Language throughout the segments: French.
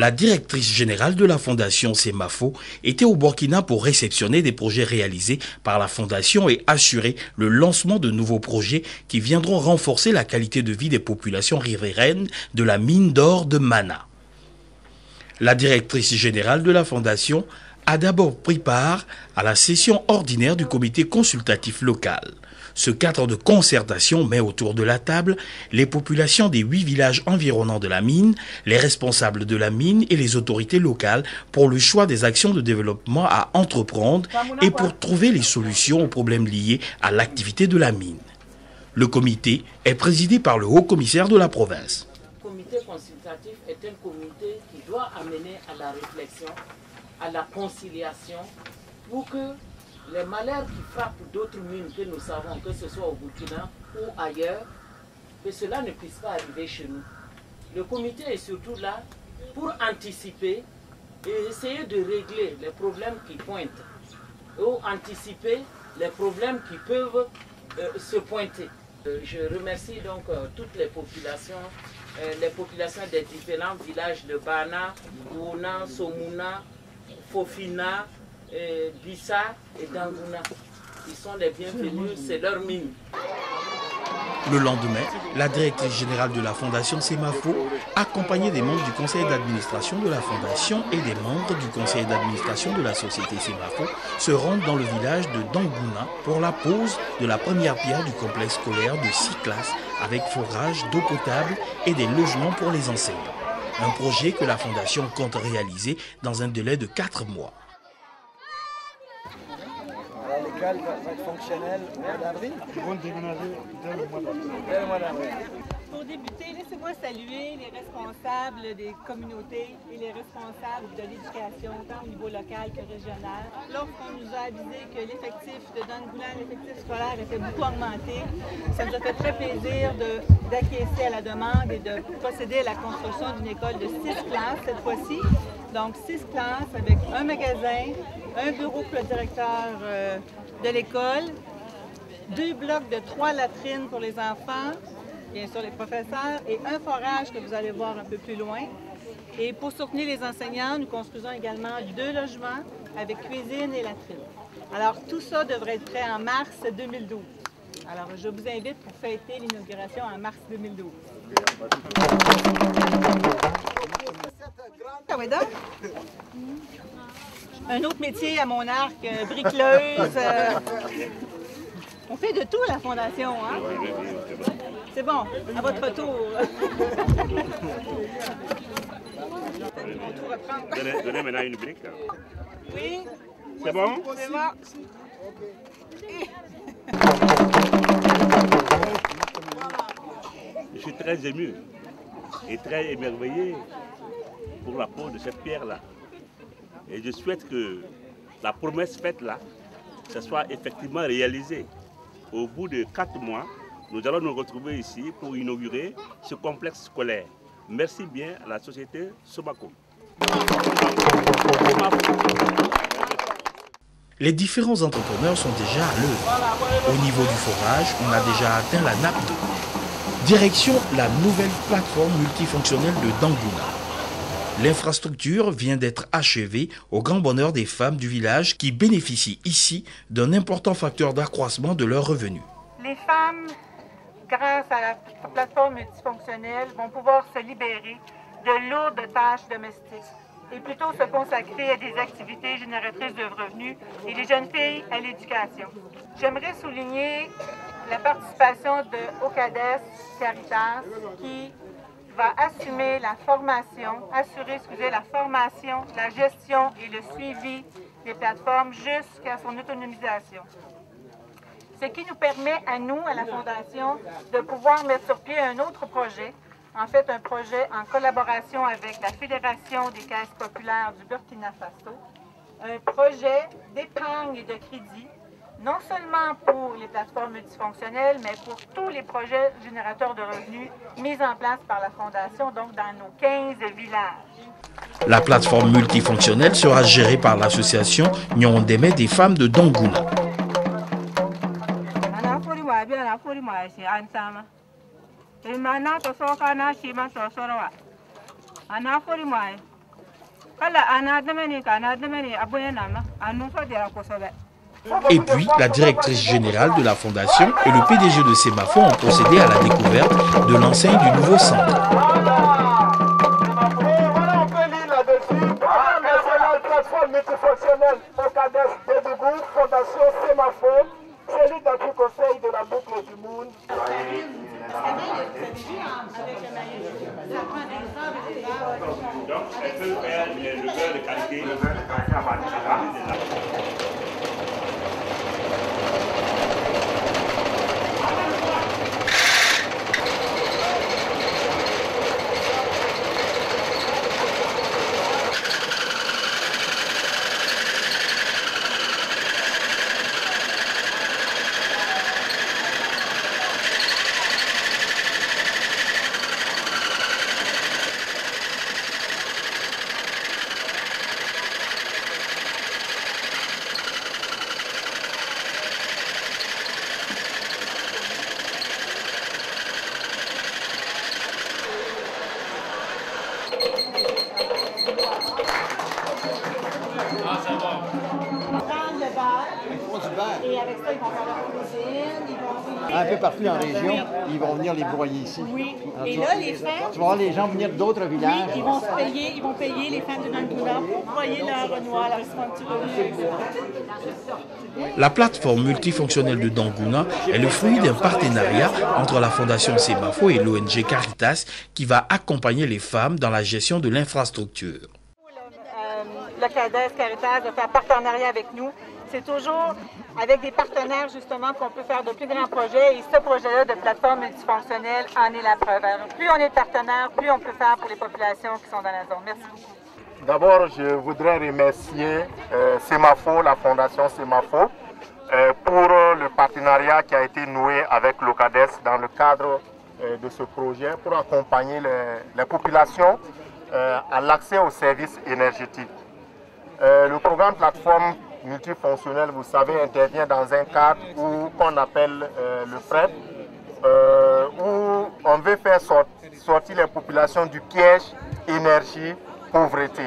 La directrice générale de la fondation Semafo était au Burkina pour réceptionner des projets réalisés par la fondation et assurer le lancement de nouveaux projets qui viendront renforcer la qualité de vie des populations riveraines de la mine d'or de Mana. La directrice générale de la fondation a d'abord pris part à la session ordinaire du comité consultatif local. Ce cadre de concertation met autour de la table les populations des 8 villages environnants de la mine, les responsables de la mine et les autorités locales pour le choix des actions de développement à entreprendre et pour trouver les solutions aux problèmes liés à l'activité de la mine. Le comité est présidé par le haut-commissaire de la province. Le comité consultatif est un comité qui doit amener à la réflexion, à la conciliation, pour que les malheurs qui frappent d'autres mines que nous savons, que ce soit au Burkina ou ailleurs, que cela ne puisse pas arriver chez nous. Le comité est surtout là pour anticiper et essayer de régler les problèmes qui pointent, ou anticiper les problèmes qui peuvent se pointer. Je remercie donc toutes les populations des différents villages de Bana, Ouna, Somuna, Fofina, Bissa et Dangouna. Ils sont les bienvenus, c'est leur mine. Le lendemain, la directrice générale de la fondation Semafo, accompagnée des membres du conseil d'administration de la fondation et des membres du conseil d'administration de la société Semafo, se rendent dans le village de Dangouna pour la pose de la première pierre du complexe scolaire de 6 classes avec forage, d'eau potable et des logements pour les enseignants. Un projet que la fondation compte réaliser dans un délai de 4 mois. L'école va être fonctionnelle au mois d'avril. Ils vont déménager dès le mois d'avril. Pour débuter, laissez-moi saluer les responsables des communautés et les responsables de l'éducation, tant au niveau local que régional. Lorsqu'on nous a avisé que l'effectif de Dangouna, l'effectif scolaire était beaucoup augmenté, ça nous a fait très plaisir d'acquiescer à la demande et de procéder à la construction d'une école de 6 classes cette fois-ci. Donc 6 classes avec un magasin, un bureau pour le directeur de l'école, 2 blocs de 3 latrines pour les enfants, bien sûr les professeurs, et un forage que vous allez voir un peu plus loin. Et pour soutenir les enseignants, nous construisons également 2 logements avec cuisine et latrine. Alors tout ça devrait être prêt en mars 2012. Alors je vous invite pour fêter l'inauguration en mars 2012. Un autre métier à mon arc, briceleuse. On fait de tout à la fondation, hein? C'est bon, à votre tour. Donnez maintenant une brique. Oui. C'est bon? C'est bon. Je suis très ému et très émerveillé pour la pose de cette pierre-là. Et je souhaite que la promesse faite là, ce soit effectivement réalisée. Au bout de 4 mois, nous allons nous retrouver ici pour inaugurer ce complexe scolaire. Merci bien à la société Semafo. Les différents entrepreneurs sont déjà à l'œuvre. Au niveau du forage, on a déjà atteint la nappe d'eau. Direction la nouvelle plateforme multifonctionnelle de Dangouna. L'infrastructure vient d'être achevée au grand bonheur des femmes du village qui bénéficient ici d'un important facteur d'accroissement de leurs revenus. Les femmes, grâce à la plateforme multifonctionnelle, vont pouvoir se libérer de lourdes tâches domestiques et plutôt se consacrer à des activités génératrices de revenus et les jeunes filles à l'éducation. J'aimerais souligner la participation de Ocades Caritas qui va assurer la formation, la gestion et le suivi des plateformes jusqu'à son autonomisation. Ce qui nous permet à nous, à la Fondation, de pouvoir mettre sur pied un autre projet, en fait un projet en collaboration avec la Fédération des caisses populaires du Burkina Faso, un projet d'épargne et de crédit, non seulement pour les plateformes multifonctionnelles, mais pour tous les projets générateurs de revenus mis en place par la Fondation, donc dans nos 15 villages. La plateforme multifonctionnelle sera gérée par l'association Nyondeme des femmes de Dangouna. Et puis, la directrice générale de la fondation et le PDG de Semafo ont procédé à la découverte de l'enseigne du nouveau centre. Multifonctionnel OCADES Bédougou, Fondation Semafo, cellule d'appui conseil de la boucle du monde. Donc, elle peut faire le beurre de qualité. Et avec ça, ils vont faire leur cuisine, un peu partout en région, ils vont venir les broyer ici. Oui. Alors, et là, les femmes... Tu vas voir les gens venir d'autres villages. Oui, ils vont payer les femmes de Danguna pour broyer leur noix, leur revenu. La plateforme multifonctionnelle de Danguna est le fruit d'un partenariat entre la Fondation Semafo et l'ONG Caritas qui va accompagner les femmes dans la gestion de l'infrastructure. Le CADES Caritas de faire partenariat avec nous. C'est toujours avec des partenaires justement qu'on peut faire de plus grands projets et ce projet-là de plateforme multifonctionnelle en est la preuve. Alors, plus on est partenaire, plus on peut faire pour les populations qui sont dans la zone. Merci beaucoup. D'abord, je voudrais remercier Semafo, la Fondation Semafo, pour le partenariat qui a été noué avec l'OCADES dans le cadre de ce projet pour accompagner les populations à l'accès aux services énergétiques. Le programme plateforme multifonctionnel, vous savez, intervient dans un cadre qu'on appelle le PREP, où on veut faire sortir les populations du piège énergie, pauvreté.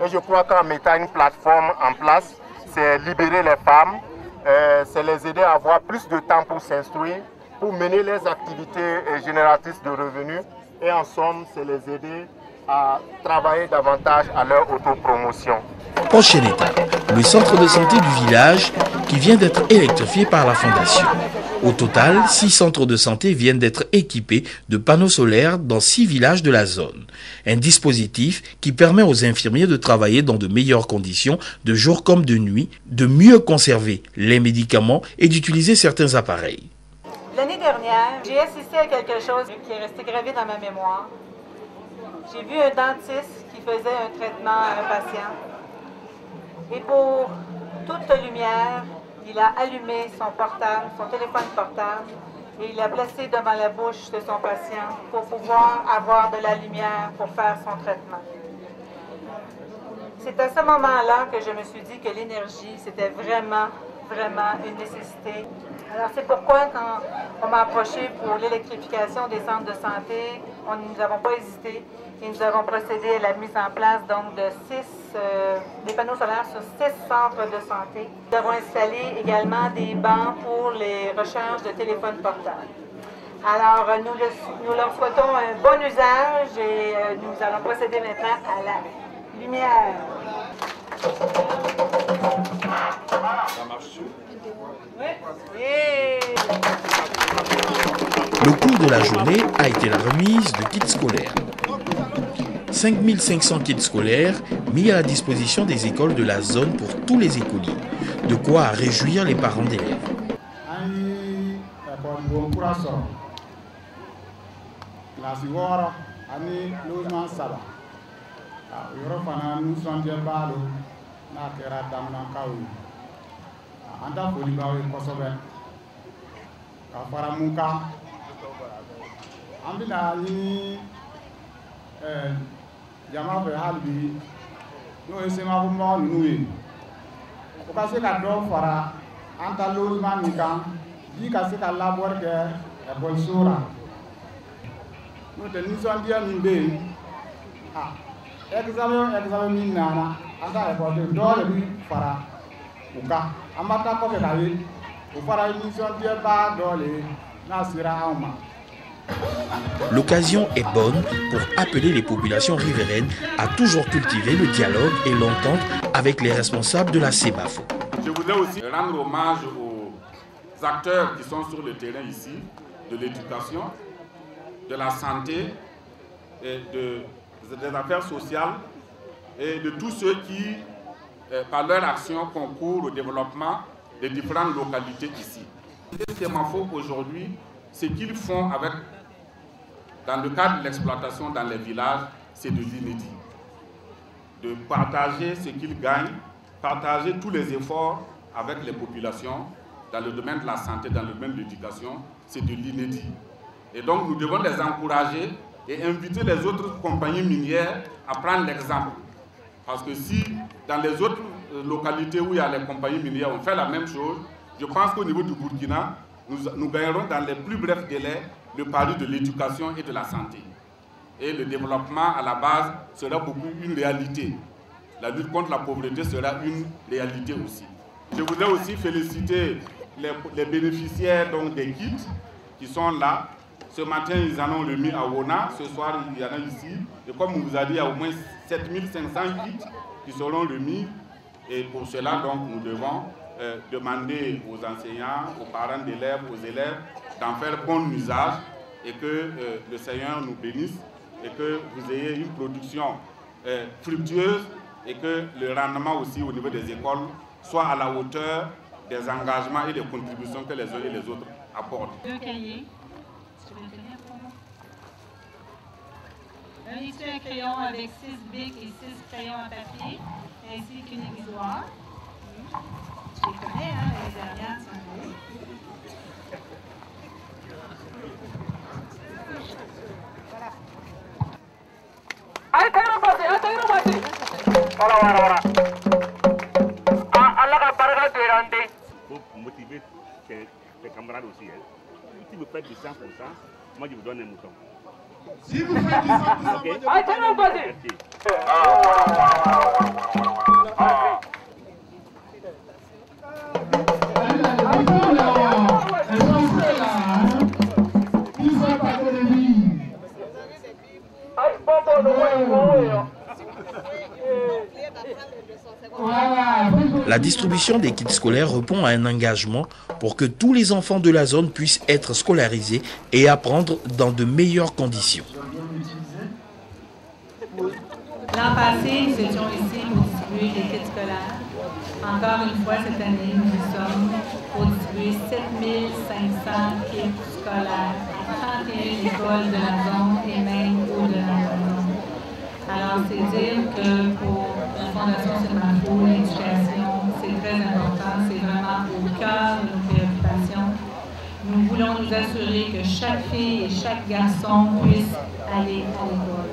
Et je crois qu'en mettant une plateforme en place, c'est libérer les femmes, c'est les aider à avoir plus de temps pour s'instruire, pour mener les activités génératrices de revenus et en somme, c'est les aider à travailler davantage à leur autopromotion. Prochaine étape, le centre de santé du village qui vient d'être électrifié par la Fondation. Au total, 6 centres de santé viennent d'être équipés de panneaux solaires dans 6 villages de la zone. Un dispositif qui permet aux infirmiers de travailler dans de meilleures conditions, de jour comme de nuit, de mieux conserver les médicaments et d'utiliser certains appareils. L'année dernière, j'ai assisté à quelque chose qui est resté gravé dans ma mémoire. J'ai vu un dentiste qui faisait un traitement à un patient. Et pour toute lumière, il a allumé son portable, son téléphone portable, et il l'a placé devant la bouche de son patient pour pouvoir avoir de la lumière pour faire son traitement. C'est à ce moment-là que je me suis dit que l'énergie, c'était vraiment une nécessité. Alors c'est pourquoi quand on m'a approché pour l'électrification des centres de santé, nous n'avons pas hésité et nous avons procédé à la mise en place donc de des panneaux solaires sur 6 centres de santé. Nous avons installé également des bancs pour les recharges de téléphones portables. Alors nous leur souhaitons un bon usage et nous allons procéder maintenant à la lumière. Ça marche. Le cours de la journée a été la remise de kits scolaires. 5500 kits scolaires mis à la disposition des écoles de la zone pour tous les écoliers. De quoi réjouir les parents d'élèves. Anda bolibawe kosobe ka fara muka ambina ni jama be halbi no esema ko ma nuyi ko ka se ka do fara anta lozman mika ji ka se ka labor ke e bol sura no de ni son dia ni be L'occasion est bonne pour appeler les populations riveraines à toujours cultiver le dialogue et l'entente avec les responsables de la CEMAFO. Je voudrais aussi rendre hommage aux acteurs qui sont sur le terrain ici, de l'éducation, de la santé, et des affaires sociales et de tous ceux qui, par leur action, concourent au développement des différentes localités ici. Les CEMAFO aujourd'hui, ce qu'ils font dans le cadre de l'exploitation dans les villages, c'est de l'inédit. De partager ce qu'ils gagnent, partager tous les efforts avec les populations dans le domaine de la santé, dans le domaine de l'éducation, c'est de l'inédit. Et donc nous devons les encourager et inviter les autres compagnies minières à prendre l'exemple. Parce que si dans les autres localités où il y a les compagnies minières, on fait la même chose, je pense qu'au niveau du Burkina, nous gagnerons dans les plus brefs délais le pari de l'éducation et de la santé. Et le développement à la base sera beaucoup une réalité. La lutte contre la pauvreté sera une réalité aussi. Je voudrais aussi féliciter les bénéficiaires donc, des kits qui sont là. Ce matin, ils en ont remis à Wona. Ce soir, il y en a ici. Et comme on vous a dit, il y a au moins 7500 kits qui seront remis. Et pour cela, donc, nous devons demander aux enseignants, aux parents d'élèves, aux élèves d'en faire bon usage et que le Seigneur nous bénisse et que vous ayez une production fructueuse et que le rendement aussi au niveau des écoles soit à la hauteur des engagements et des contributions que les uns et les autres apportent. 2 cahiers. Un étui à crayon avec 6 bics et 6 crayons à papier, ainsi qu'une aiguisoire. Je les connais, hein, les dernières sont beaux. Il faut motiver tes camarades aussi. Hein. Si vous faites du 100%, moi je vous donne un mouton. Si vous faites du 100%, okay. La distribution des kits scolaires répond à un engagement pour que tous les enfants de la zone puissent être scolarisés et apprendre dans de meilleures conditions. L'an passé, nous étions ici pour distribuer des kits scolaires. Encore une fois, cette année, nous sommes pour distribuer 7500 kits scolaires à 31 écoles de la zone et même au-delà de la zone. Alors, c'est dire que pour la Fondation CEMAFO, l'éducation, c'est très important, c'est vraiment au cœur de nos préoccupations. Nous voulons nous assurer que chaque fille et chaque garçon puisse aller à l'école.